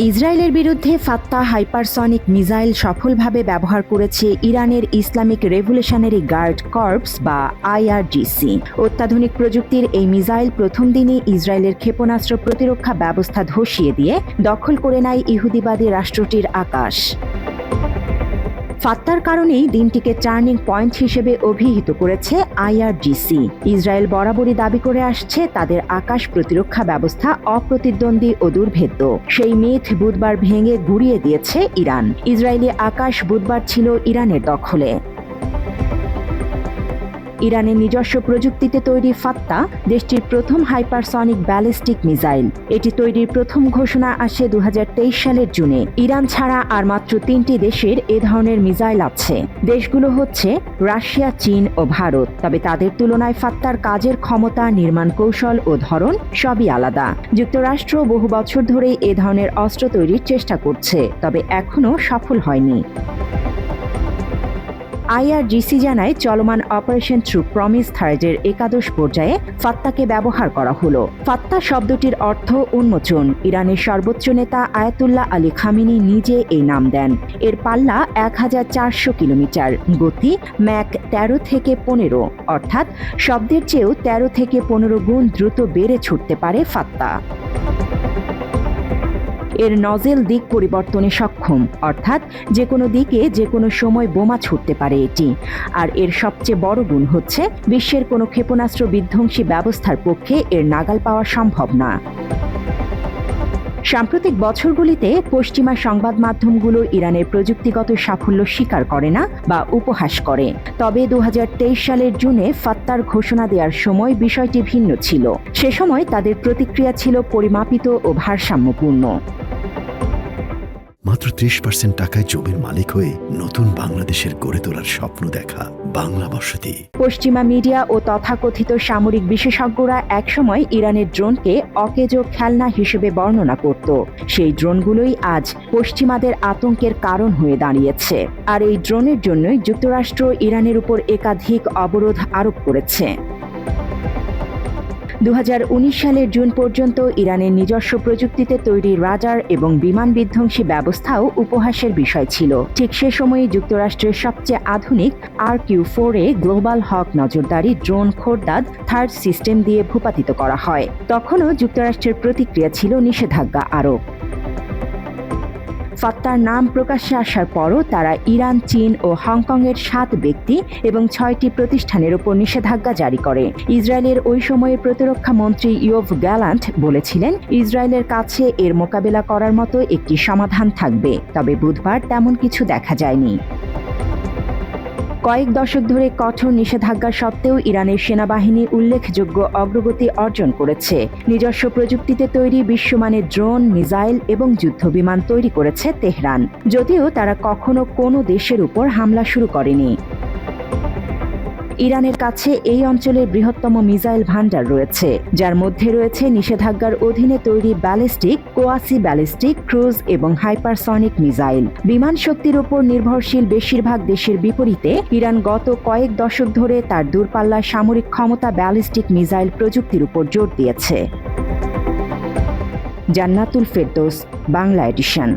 ইসরায়েলের বিরুদ্ধে ফাত্তা hypersonic missile সফলভাবে ব্যবহার করেছে ইরানের ইসলামিক রেভলিউশনারি গার্ড কর্পস বা আইআরজিসি। অত্যাধুনিক প্রযুক্তির এই মিসাইল প্রথম দিনই ইসরায়েলের ক্ষেপণাস্ত্র প্রতিরক্ষা ব্যবস্থা ধসিয়ে দিয়ে দখল করে নেয় ইহুদিবাদী রাষ্ট্রটির আকাশ। ফাত্তার কারণেই দিনটিকে টার্নিং পয়েন্ট হিসেবে অভিহিত করেছে আইআরজিসি। ইসরায়েল বরাবরই দাবি করে আসছে তাদের আকাশ প্রতিরক্ষা ব্যবস্থা অপ্রতিদ্বন্দ্বী ও দুর্ভেদ্য। সেই মিথ বুধবার ভেঙে গুঁড়িয়ে দিয়েছে ইরান। ইসরায়েলি আকাশ বুধবার ছিল ইরানের দখলে। ইরানের নিজস্ব প্রযুক্তিতে তৈরি ফাত্তা দেশটির প্রথম হাইপারসনিক ব্যালিস্টিক মিসাইল। এটি তৈরির প্রথম ঘোষণা আসে 2023 সালের জুনে। ইরান ছাড়া আর মাত্র 3টি দেশের এ ধরনের মিসাইল আছে। দেশগুলো হচ্ছে রাশিয়া, চীন ও ভারত। তবে তাদের তুলনায় ফাত্তার কাজের ক্ষমতা, নির্মাণ কৌশল ও ধরন সবই আলাদা। যুক্তরাষ্ট্র বহু বছর ধরেই এ ধরনের অস্ত্র তৈরির চেষ্টা করছে, তবে এখনও সফল হয়নি। আইআরজিসি জানায় চলমান অপারেশন ট্রু প্রমিস থার্ডের একাদশ পর্যায়ে ফাত্তাকে ব্যবহার করা হলো। ফাত্তা শব্দটির অর্থ উন্মোচন। ইরানের সর্বোচ্চ নেতা আয়াতুল্লাহ আলী খামেনি নিজে এই নাম দেন। এর পাল্লা 1400 কিলোমিটার, গতি ম্যাক 13 থেকে 15, অর্থাৎ শব্দের চেয়েও 13 থেকে 15 গুণ দ্রুত বেড়ে ছুটতে পারে ফাত্তা। এর নজেল দিক পরিবর্তনে সক্ষম, অর্থাৎ যে কোনো দিকে যে কোনো সময় বোমা ছুটতে পারে এটি। আর এর সবচেয়ে বড় গুণ হচ্ছে বিশ্বের কোনো ক্ষেপণাস্ত্র বিধ্বংসী ব্যবস্থার পক্ষে এর নাগাল পাওয়া সম্ভব না। সাম্প্রতিক বছরগুলিতে পশ্চিমা সংবাদ মাধ্যমগুলো ইরানের প্রযুক্তিগত সাফল্য স্বীকার করে না বা উপহাস করে। তবে 2023 সালের জুনে ফাত্তার ঘোষণা দেওয়ার সময় বিষয়টি ভিন্ন ছিল। সে সময় তাদের প্রতিক্রিয়া ছিল পরিমাপিত ও ভারসাম্যপূর্ণ। মাত্র 30% টাকায় জমির মালিক হয়ে নতুন বাংলাদেশের গড়ে তোলার স্বপ্ন দেখা বাংলা বসতি। পশ্চিমা মিডিয়া ও তথাকথিত সামরিক বিশেষজ্ঞরা একসময় ইরানের ড্রোনকে অকেজো খেলনা হিসেবে বর্ণনা করত। সেই ড্রোনগুলোই আজ পশ্চিমাদের আতঙ্কের কারণ হয়ে দাঁড়িয়েছে। আর এই ড্রোনের জন্যই যুক্তরাষ্ট্র ইরানের উপর একাধিক অবরোধ আরোপ করেছে। 2019 সালের জুন পর্যন্ত ইরানের নিজস্ব প্রযুক্তিতে তৈরি রাডার এবং বিমান বিধ্বংসী ব্যবস্থাও উপহাসের বিষয় ছিল। ঠিক সে সময়ে যুক্তরাষ্ট্রের সবচেয়ে আধুনিক RQ-4 গ্লোবাল হক নজরদারি ড্রোন খোরদাদ থার্ড সিস্টেম দিয়ে ভূপাতিত করা হয়। তখনও যুক্তরাষ্ট্রের প্রতিক্রিয়া ছিল নিষেধাজ্ঞা আরোপ। ফাত্তার নাম প্রকাশ্যে আসার পরও তারা ইরান, চীন ও হংকংয়ের 7 ব্যক্তি এবং 6টি প্রতিষ্ঠানের উপর নিষেধাজ্ঞা জারি করে। ইসরায়েলের ওই সময়ের প্রতিরক্ষা মন্ত্রী ইয়োভ গ্যালান্ট বলেছিলেন ইসরায়েলের কাছে এর মোকাবেলা করার মতো একটি সমাধান থাকবে। তবে বুধবার তেমন কিছু দেখা যায়নি। কয়েক দশক ধরে কঠোর নিষেধাজ্ঞা সত্ত্বেও ইরানের সেনাবাহিনী উল্লেখযোগ্য অগ্রগতি অর্জন করেছে। নিজস্ব প্রযুক্তিতে তৈরি বিশ্বমানের ড্রোন, মিসাইল এবং যুদ্ধবিমান তৈরি করেছে তেহরান, যদিও তারা কখনো কোনো দেশের উপর হামলা শুরু করেনি। ইরানের কাছে এই অঞ্চলের বৃহত্তম মিসাইল ভান্ডার রয়েছে, যার মধ্যে রয়েছে নিষেধাজ্ঞার অধীনে তৈরি ব্যালিস্টিক, কোয়াসি ব্যালিস্টিক, ক্রুজ এবং হাইপারসনিক মিসাইল। বিমান শক্তির উপর নির্ভরশীল বেশিরভাগ দেশের বিপরীতে ইরান গত কয়েক দশক ধরে তার দূরপাল্লার সামরিক ক্ষমতা ব্যালিস্টিক মিসাইল প্রযুক্তির উপর জোর দিয়েছে। জান্নাতুল ফেরদৌস, বাংলা এডিশন।